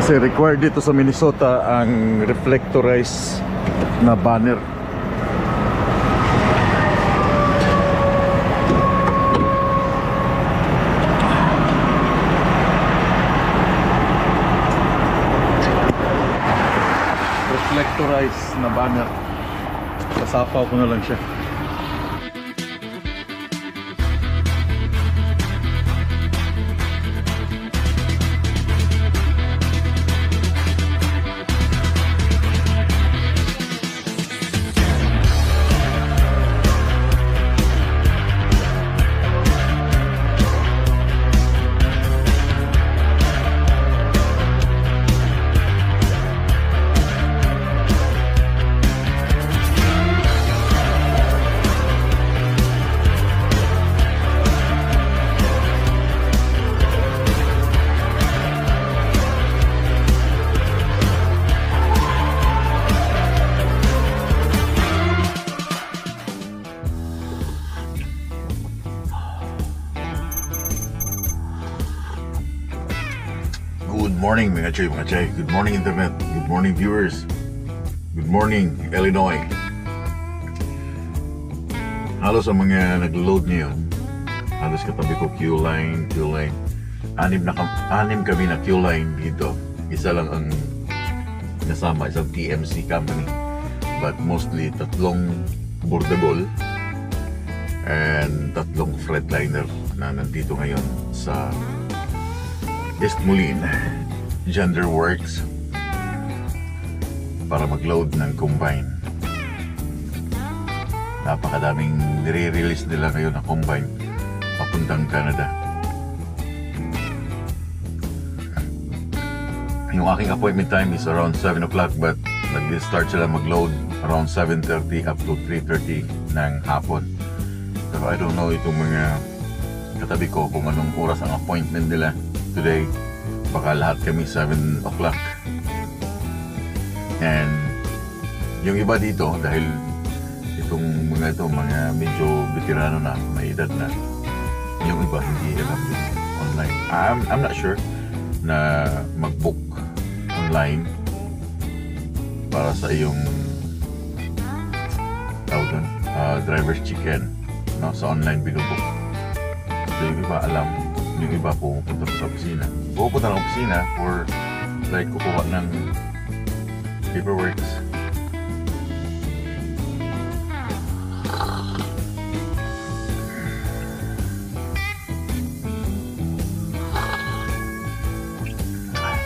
Kasi required dito sa Minnesota ang reflectorized na banner. Reflectorized na banner. Kasapaw ko na lang siya. Good morning mga chay. Good morning internet. Good morning viewers. Good morning Illinois. Halos ang mga nag-load ngayon, halos katabi ko Q-line. Anim kami na Q-line dito. Isa lang ang nasama, isang TMC company. But mostly tatlong boardable and tatlong Freightliner na nandito ngayon sa East Moline Gender Works para mag-load ng combine. Napakadaming nire-release nila ngayon na combine papuntang Canada. Yung aking appointment time is around 7 o'clock but nag-start sila mag-load around 7:30 up to 3:30 ng hapon. Pero I don't know itong mga katabi ko kung anong oras ang appointment nila today. Baka lahat kami 7 o'clock. And yung iba dito, dahil itong mga medyo veterano na, may edad na, yung iba hindi alam din online. I'm not sure na mag-book online para sa iyong driver's chicken, no? Sa online binubook. So yung iba alam, yung iba pupunta sa opisina. Pupunta ng opisina for like kukuha ng paperwork.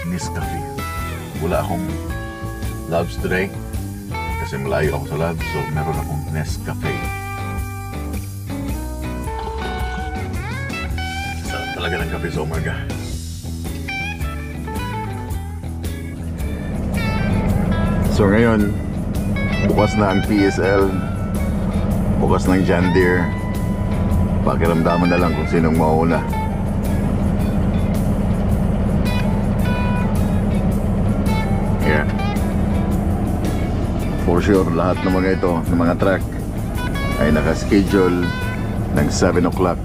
Nescafe. Wala akong labs today kasi malayo ako sa labs, so meron akong Nescafe. Talaga ng kape sa umaga. So ngayon, bukas na ang PSL, bukas ng John Deere. Pakiramdaman na lang kung sinong mauna. Yeah. For sure, lahat ng mga ito, ng mga truck ay naka-schedule ng 7 o'clock.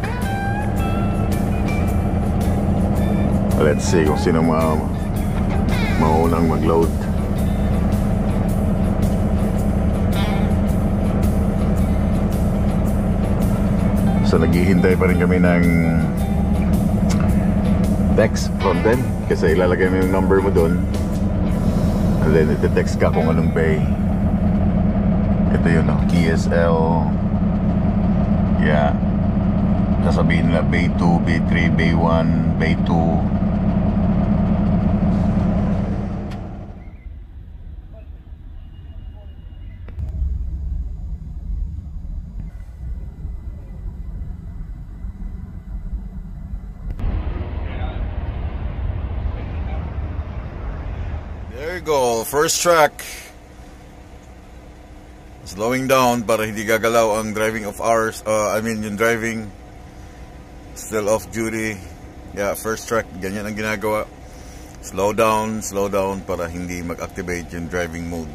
Let's see kung sino maunang mag-load. So naghihintay pa rin kami ng text from them kasi ilalagay mo yung number mo doon and then iti-text ka kung anong bay. Ito yun, no? PSL. Yeah. Sasabihin nila Bay 2, Bay 3, Bay 1, Bay 2. There you go, first track. Slowing down para hindi gagalaw ang driving of ours. Yung driving still off duty. Yeah, first track, ganyan ang ginagawa. Slow down para hindi mag-activate yung driving mode.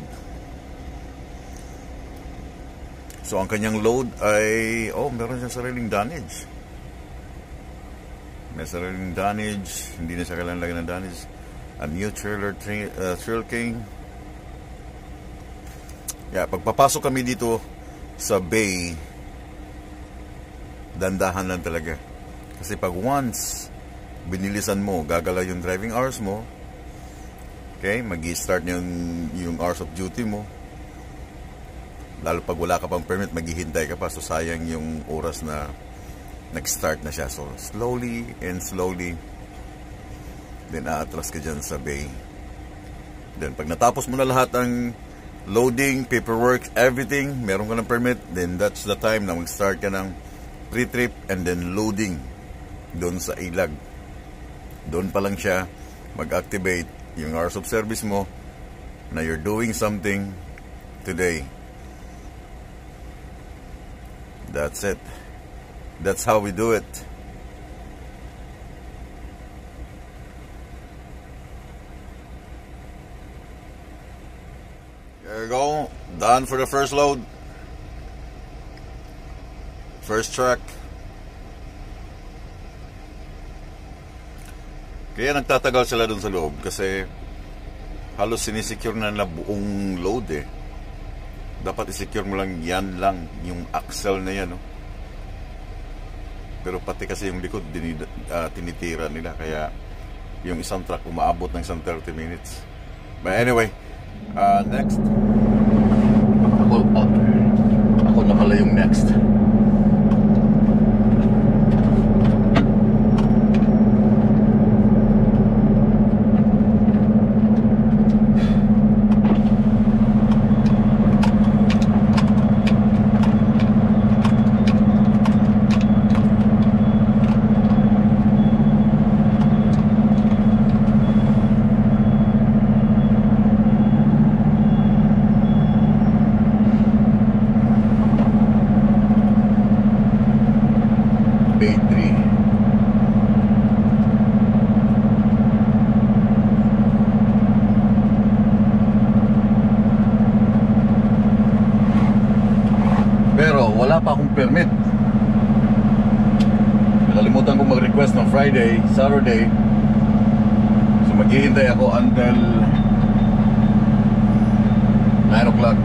So ang kanyang load ay meron siyang sariling damage. May sariling damage, hindi na siya kailangan lagyan ng damage. A new Trail King. Yeah, pagpapasok kami dito sa bay, dandahan lang talaga. Kasi pag once binilisan mo, gagalaw yung driving hours mo. Okay, mag-i-start yung hours of duty mo. Lalo pag wala ka pang permit, maghihintay ka pa. So sayang yung oras na nag-start na siya. So slowly and slowly, then aatras ka dyan sa bay. Then pag natapos mo na lahat ang loading, paperwork, everything, meron ka ng permit, then that's the time na mag-start ka ng pre-trip and then loading doon sa ilag. Doon pa lang siya mag-activate yung hours of service mo na you're doing something today. That's it. That's how we do it. There you go. Done for the first load. First truck. Kaya nagtatagal sila dun sa loob kasi halos sinisecure na nila buong load eh. Dapat isecure mo lang yan lang, yung axle na yan, no? Pero pati kasi yung likod tinitira nila, kaya yung isang truck umaabot ng isang 30 minutes. But anyway, next. Ako na pala yung next. Bay 3. Pero wala pa akong permit. Nakalimutan kong mag-request ng Friday, Saturday. So maghihintay ako until 9 o'clock.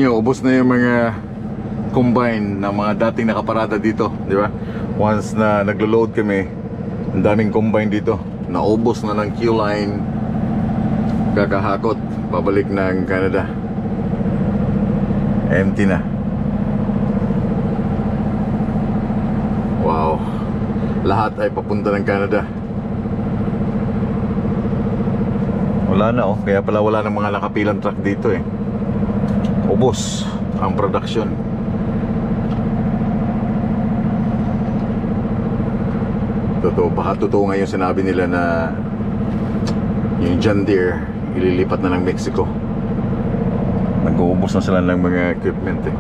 nyo, ubos na yung mga combine na mga dating nakaparada dito, di ba? Once na naglo-load kami, ang daming combine dito, naubos na ng Q-line, kakahakot pabalik ng Canada. Empty na. Wow, lahat ay papunta ng Canada. Wala na oh, kaya pala wala ng mga nakapilang truck dito eh. Ubos ang production. Totoo, baka totoo ngayon sinabi nila na yung John Deere ililipat na ng Mexico. Nag-uubos na sila ng mga equipment eh.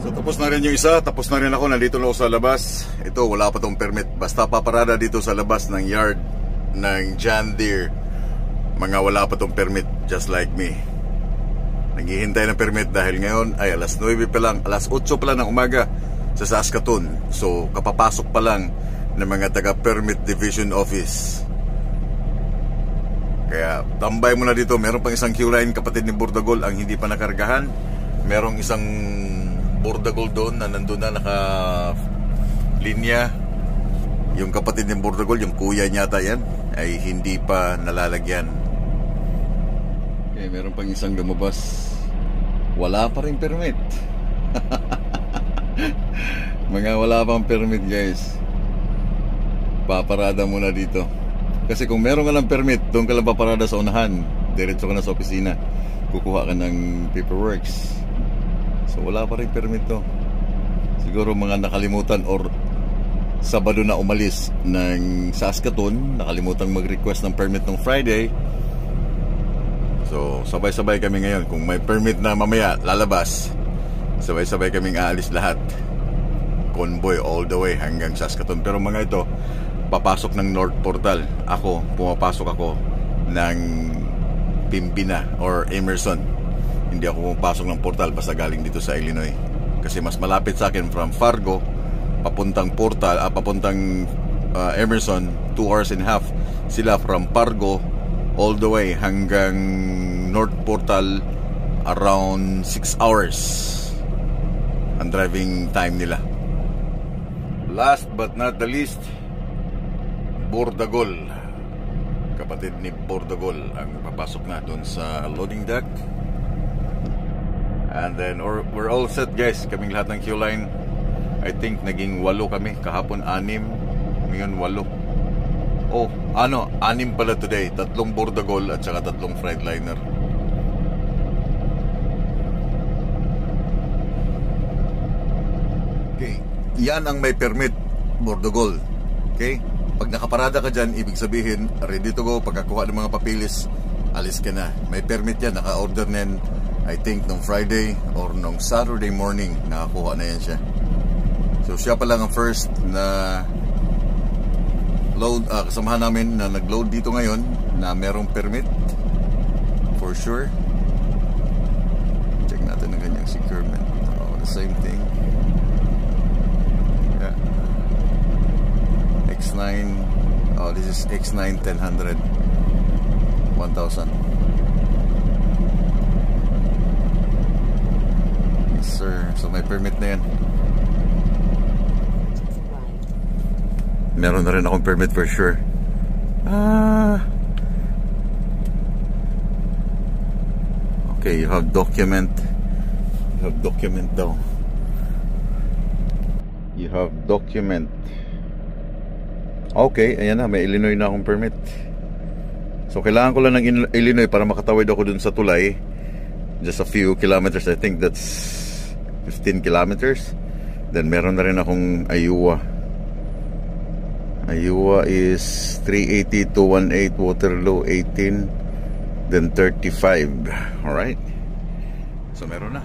So tapos na rin yung isa, tapos na rin ako, nandito na ako sa labas. Ito, wala pa tong permit, basta paparada dito sa labas ng yard ng John Deere. Mga wala pa tong permit, just like me. Naghihintay ng permit dahil ngayon ay alas 9 pa lang, alas 8 pa lang ng umaga sa Saskatoon. So kapapasok pa lang ng mga taga-permit division office. Kaya tambay mo na dito. Meron pang isang Q-line, kapatid ni Bordagol, ang hindi pa nakargahan. Merong isang Bordagol doon na nandun na naka-linya. Yung kapatid ni Bordagol, yung kuya nyata yan, ay hindi pa nalalagyan. Okay, meron pang isang lumabas. Wala pa rin permit. Mga wala pang permit guys. Paparada muna dito. Kasi kung meron ka ng permit, doon ka lang paparada sa unahan. Diretso ka na sa opisina. Kukuha ka ng paperworks. So wala pa rin permit to. Siguro mga nakalimutan or Sabado na umalis ng Saskatoon, nakalimutang mag-request ng permit ng Friday. So sabay-sabay kami ngayon. Kung may permit na mamaya lalabas, sabay-sabay kaming aalis lahat. Convoy all the way hanggang Saskatoon. Pero mga ito, papasok ng North Portal. Pumapasok ako ng Pembina or Emerson. Hindi ako pumapasok ng portal basta galing dito sa Illinois. Kasi mas malapit sa akin from Fargo papuntang portal, papuntang Emerson, 2 hours and a half. Sila from Fargo all the way hanggang North Portal around 6 hours ang driving time nila. Last but not the least, Bordagol. Kapatid ni Bordagol ang papasok na doon sa loading dock. And then we're all set guys. Kaming lahat ng Q-line, I think naging 8 kami. Kahapon 6, ngayon 8. Oh, 6 pala today. 3 Bordagol at saka 3 Freightliner. Okay, yan ang may permit, Bordagol. Okay, pag nakaparada ka dyan, ibig sabihin ready to go. Pagkakuha ng mga papilis, alis ka na. May permit yan, naka-order na yan, I think nung Friday or nung Saturday morning. Nakakuha na yan siya. So siya pa lang ang first na load, kasamahan namin na nag-load dito ngayon na merong permit for sure. Check natin ang kanyang securement. The same thing. Yeah. X9. Oh, this is X9 1000 1000. Yes sir. So may permit na yan. Meron na rin akong permit for sure. Okay, you have document. You have document daw. You have document. Okay, ayan na, may Illinois na akong permit. So kailangan ko lang ng Illinois para makatawid ako dun sa tulay. Just a few kilometers, I think that's 15 kilometers. Then meron na rin akong Iowa. Iowa is 380 to 18, Waterloo 18, then 35. Alright, so meron na.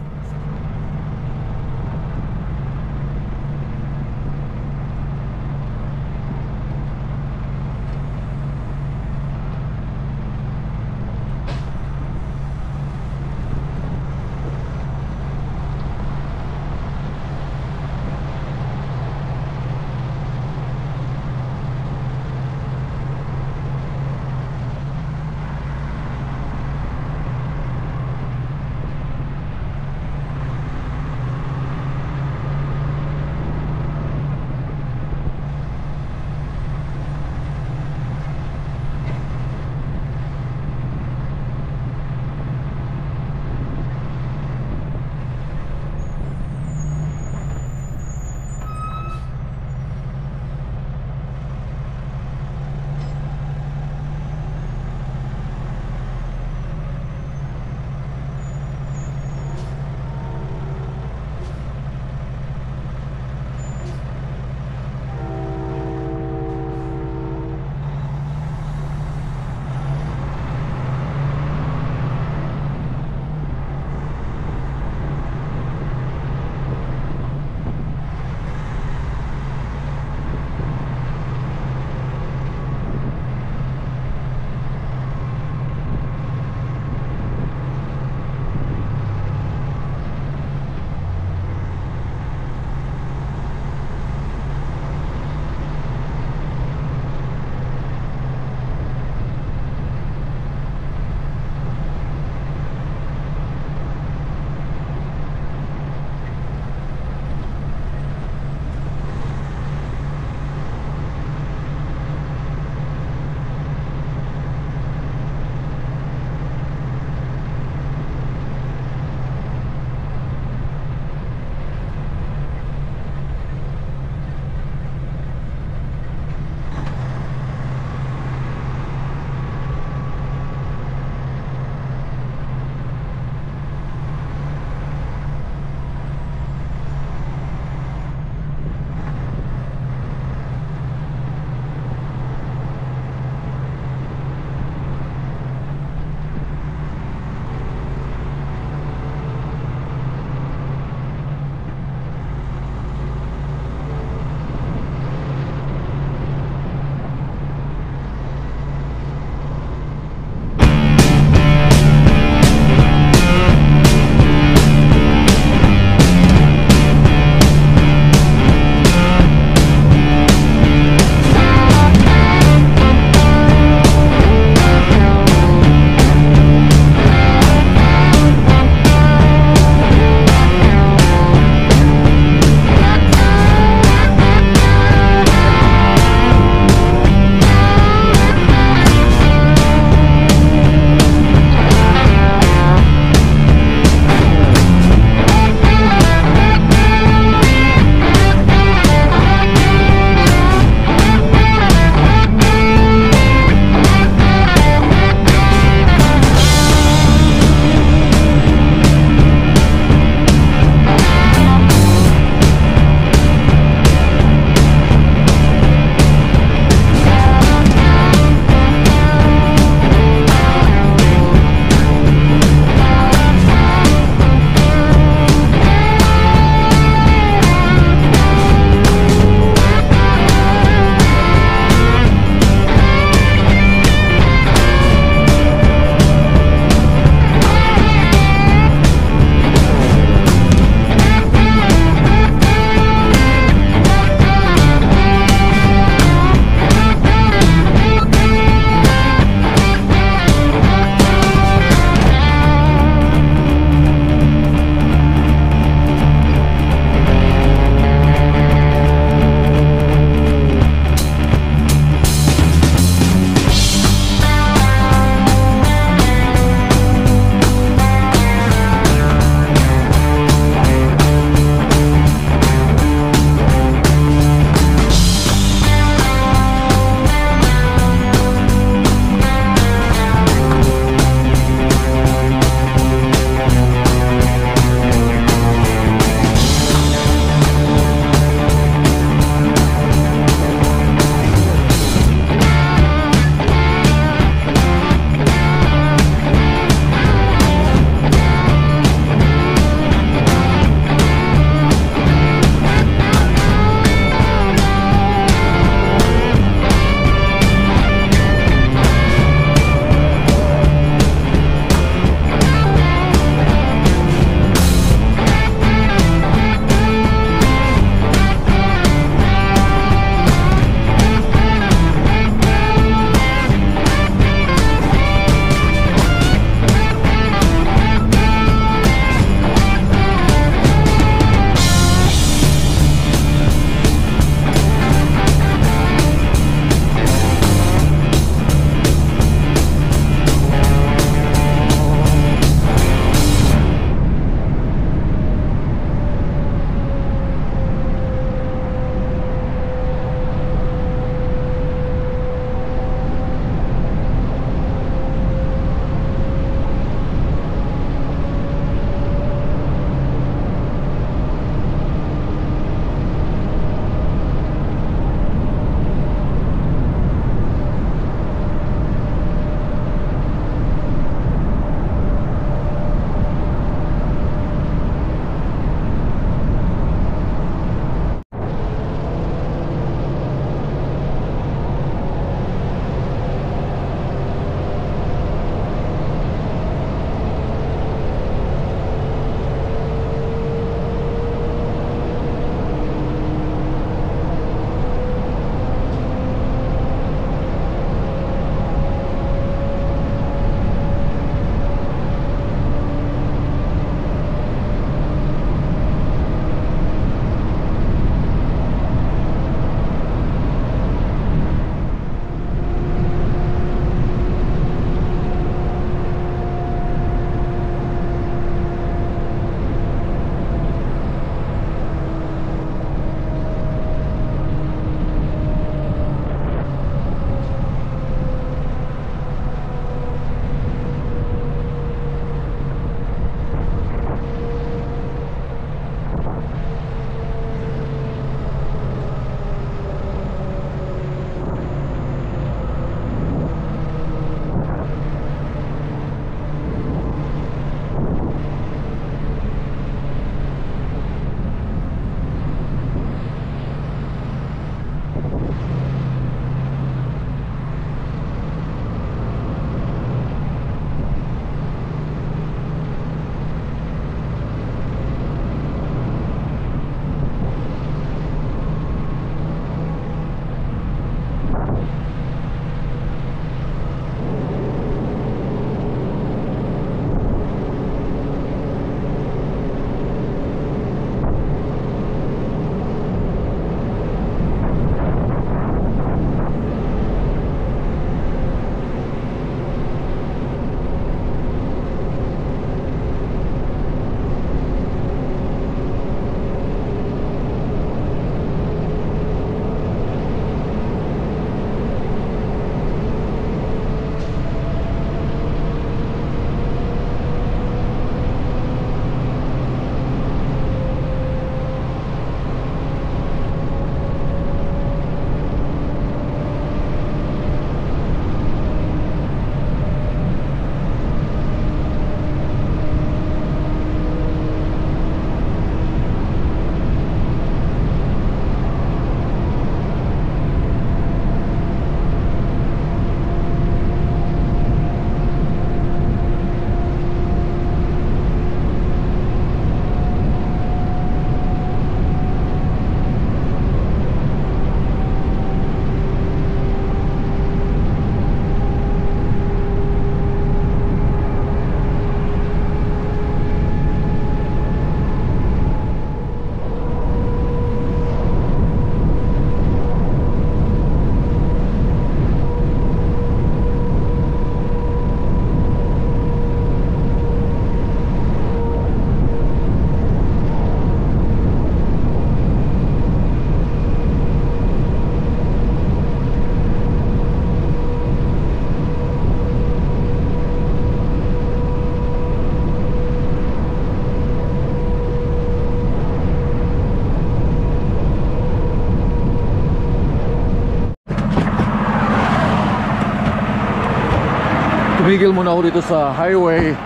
Tumigil muna ako dito sa highway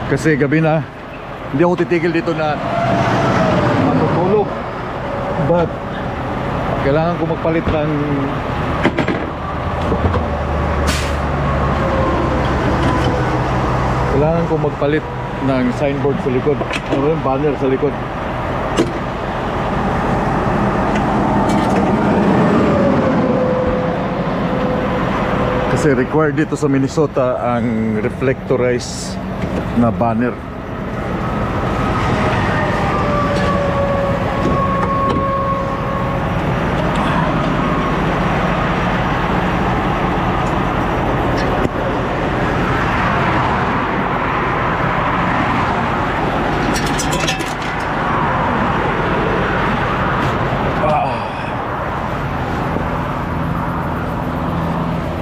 kasi gabi na. Hindi ako titigil dito na matutulog, but kailangan ko magpalit ng signboard sa likod. Ano yung banner sa likod. Kasi required dito sa Minnesota ang reflectorized na banner.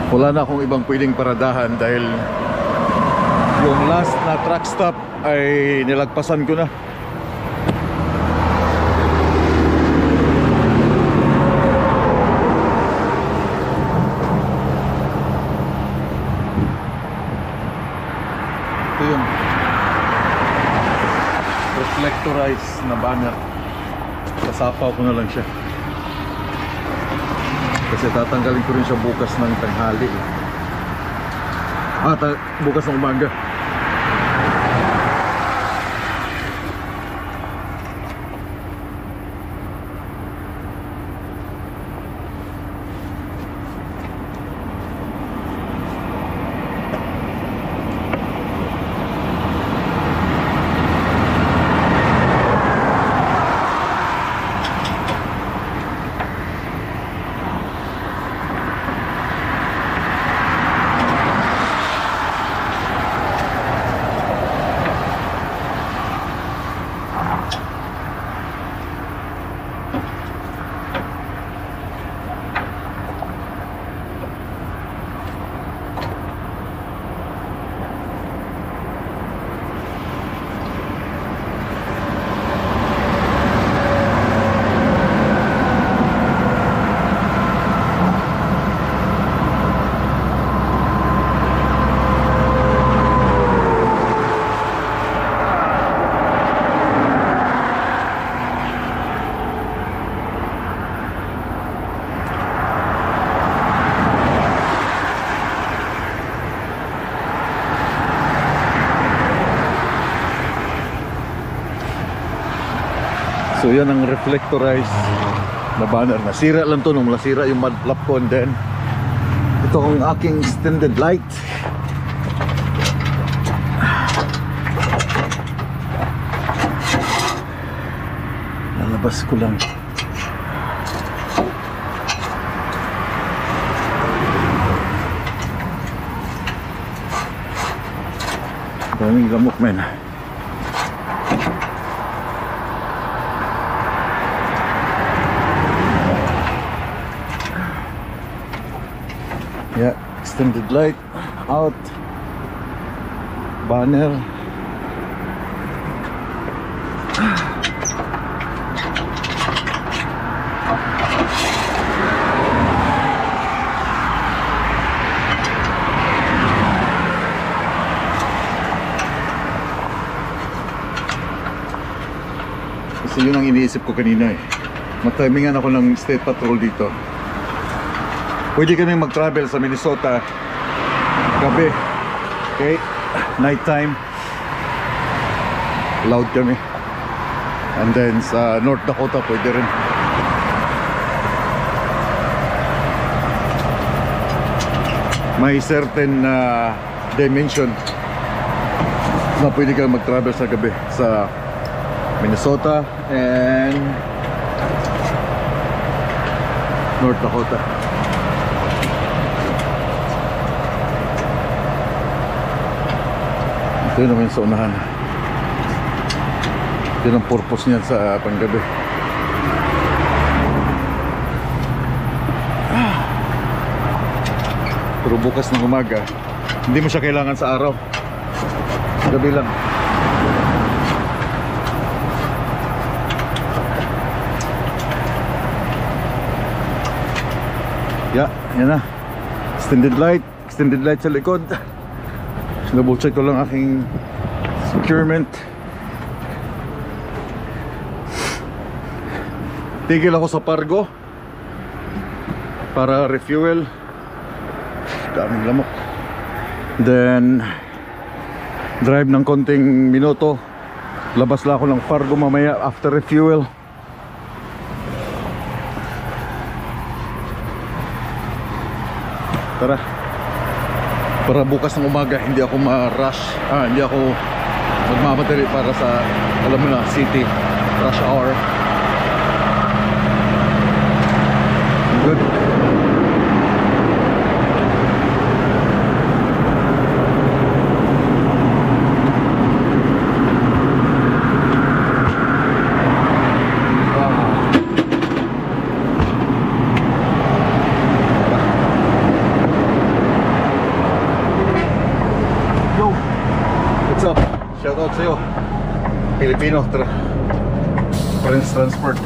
Wala na akong ibang pwedeng paradahan dahil yung last na truck stop ay nilagpasan ko na. Ito yun, reflectorized na banner. Kasapaw ko na lang siya kasi tatanggalin ko rin siya bukas ng tanghali. Bukas ng umaga. So yan ang reflectorized na banner. Nasira lang to nung nasira yung mud flap ko, and then ito ang aking extended light. Lalabas ko lang. Daming lamok, men. Yeah, extended light out, banner. Kasi yun ang iniisip ko kanina eh. Mag-timingan ako ng state patrol dito. Pwede kami mag-travel sa Minnesota gabi, okay? Night time, loud kami. And then sa North Dakota pwede rin. May certain dimension na pwede kang mag-travel sa gabi sa Minnesota and North Dakota. Ito yun naman sa unahan. Ito ang purpose niyan sa panggabi. Pero bukas ng umaga, hindi mo siya kailangan sa araw. Gabi lang. Yeah, yan na. Extended light sa likod. Double check ko lang aking securement. Tigil ako sa Pargo para refuel. Daming lamok. Then drive ng konting minuto. Labas lang ako ng Pargo mamaya after refuel. Tara, para bukas ng umaga hindi ako ma-rush, hindi ako magmamadali para sa, alam mo na, city rush hour. Good. Shoutout sa'yo, Filipino Prince Transport.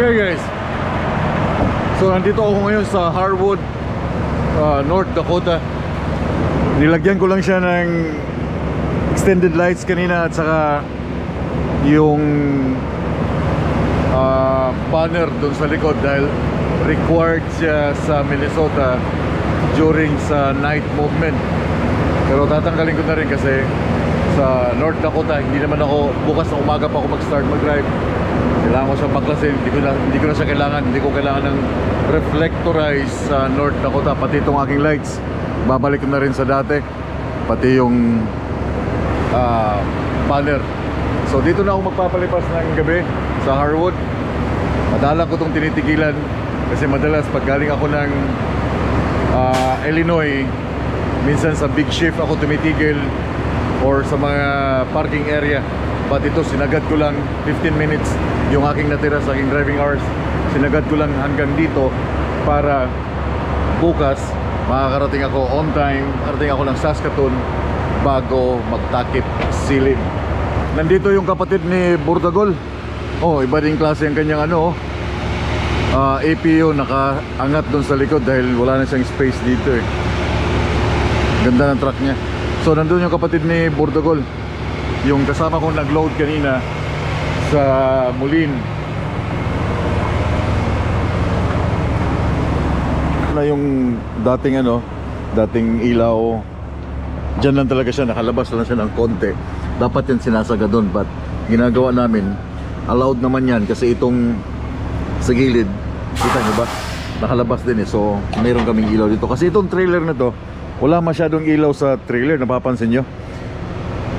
Okay guys, so nandito ako ngayon sa Harwood North Dakota. Nilagyan ko lang siya ng extended lights kanina at saka yung banner dun sa likod dahil required siya sa Minnesota during sa night movement. Pero tatanggalin ko na rin kasi sa North Dakota hindi naman ako bukas na umaga pa ako mag-start mag-drive. Kailangan ko siyang baklasin. Hindi ko na siya kailangan. Hindi ko kailangan ng reflectorize sa North Dakota. Pati itong aking lights babalik ko na rin sa dati. Pati yung banner. So dito na ako magpapalipas ng gabi sa Harwood. Madalang ko itong tinitigilan kasi madalas pag galing ako ng Illinois, minsan sa big shift ako tumitigil or sa mga parking area. But ito sinagad ko lang 15 minutes yung aking natira sa aking driving hours. Sinagad ko lang hanggang dito para bukas makakarating ako on time. Karating ako ng Saskatoon bago magtakip silid. Nandito yung kapatid ni Burdagol. Oh, iba din klase ang kanyang ano, APU nakaangat doon sa likod dahil wala na siyang space dito eh. Ganda ng truck niya. So nandun yung kapatid ni Burdagol, yung kasama kong nag-load kanina sa Mulin. Na yung dating dating ilaw, dyan lang talaga siya, nakalabas lang siya ng konti. Dapat yan sinasaga doon, but ginagawa namin, allowed naman yan kasi itong sa gilid, kita nyo ba? Nakalabas din eh, so mayroon kaming ilaw dito. Kasi itong trailer na to, wala masyadong ilaw sa trailer, napapansin nyo?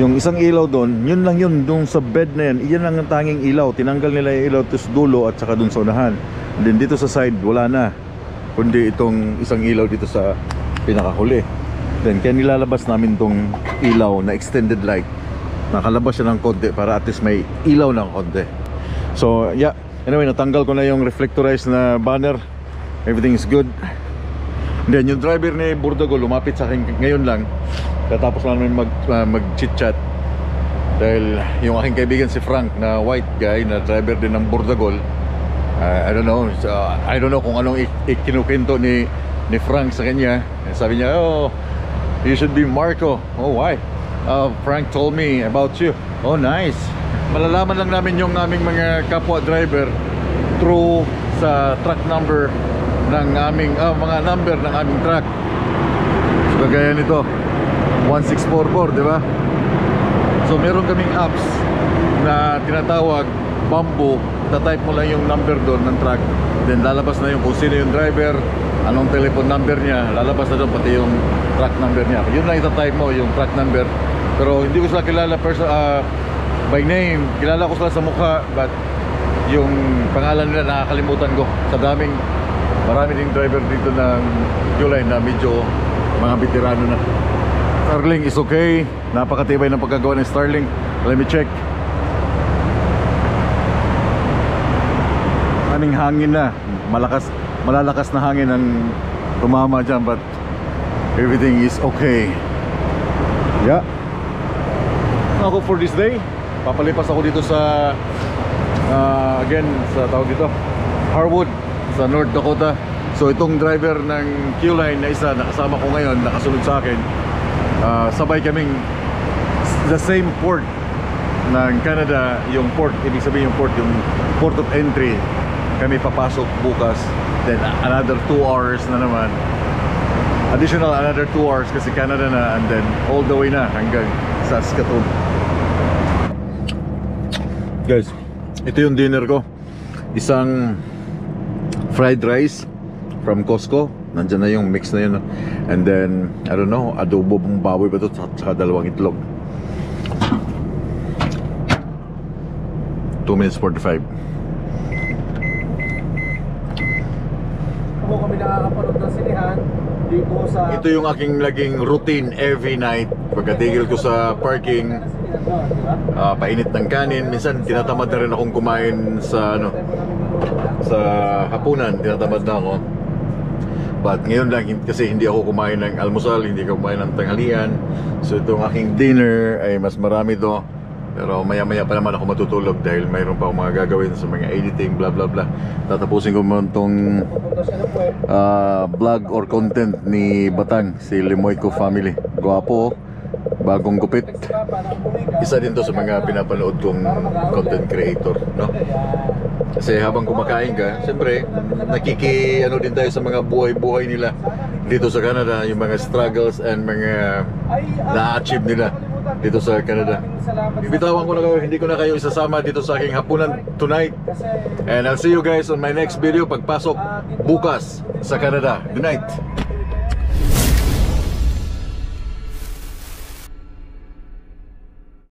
Yung isang ilaw doon, yun lang yun, doon sa bed na yan, iyan lang ang tanging ilaw. Tinanggal nila yung ilaw to sa dulo at saka doon sa unahan. And then dito sa side, wala na, kundi itong isang ilaw dito sa pinakahuli. Then kaya nilalabas namin tong ilaw na extended light. Nakalabas siya ng konti para at least may ilaw ng konti. So yeah, anyway, natanggal ko na yung reflectorized na banner. Everything is good. Then yung driver ni Burdagol lumapit sa akin ngayon lang. Katapos lang namin mag-chit-chat. Dahil yung aking kaibigan si Frank na white guy na driver din ng Burdagol, I don't know kung anong ikinukwento ni Frank sa kanya. Sabi niya, oh, you should be Marco. Oh, why? Frank told me about you. Oh, nice. Malalaman lang namin yung aming mga kapwa driver through sa truck number ng aming mga number ng aming truck. So kagaya nito 1644, di ba? So meron kaming apps na tinatawag Bamboo. Ta-type mo lang yung number doon ng truck, then lalabas na yung kung sino yung driver, anong telephone number niya, lalabas na doon pati yung truck number niya. Yun lang ita-type mo, yung truck number. Pero hindi ko sila kilala by name. Kilala ko sila sa mukha, but yung pangalan nila nakakalimutan ko. Sa marami ding driver dito ng Q-Line na medyo mga veterano na. Starling is okay. Napakatibay ng pagkagawa ng Starling. Let me check. Aning hangin na. Malalakas na hangin ang tumama dyan, but everything is okay. Yeah. Ako for this day, papalipas ako dito sa again sa tawag dito Harwood sa North Dakota. So itong driver ng Q-Line na isa nakasama ko ngayon, nakasunod sa akin, sabay kaming the same port ng Canada, yung port, ibig sabihin yung port of entry, kami papasok bukas. Then another 2 hours na naman, additional another 2 hours kasi Canada na, and then all the way na hanggang Saskatoon. Guys, ito yung dinner ko. Isang fried rice from Costco. Nandyan na yung mix na yun. And then, I don't know, adobo pong baboy ba ito, saka 2 itlog. 2 minutes 45. Kung kami nakakapanood ng sinihan dito sa... Ito yung aking laging routine every night. Pagkatigil ko sa parking, painit ng kanin. Minsan tinatamad na rin akong kumain sa sa hapunan, tinatamad na ako. But ngayon lang kasi hindi ako kumain ng almusal, hindi ako kumain ng tanghalian. So itong aking dinner ay mas marami to. Pero maya-maya pa naman ako matutulog dahil mayroon pa akong mga gagawin sa mga editing, bla bla bla. Tatapusin ko mo itong vlog or content ni Batang, si Limoyco family. Gwapo, bagong gupit. Isa din to sa mga pinapanood kong content creator, no? Kasi habang kumakain ka, siyempre ano din tayo sa mga buhay-buhay nila dito sa Canada, yung mga struggles and mga na-achieve nila dito sa Canada. Bibitawan ko na kayo, hindi ko na kayo isasama dito sa aking hapunan tonight. And I'll see you guys on my next video pagpasok bukas sa Canada. Good night!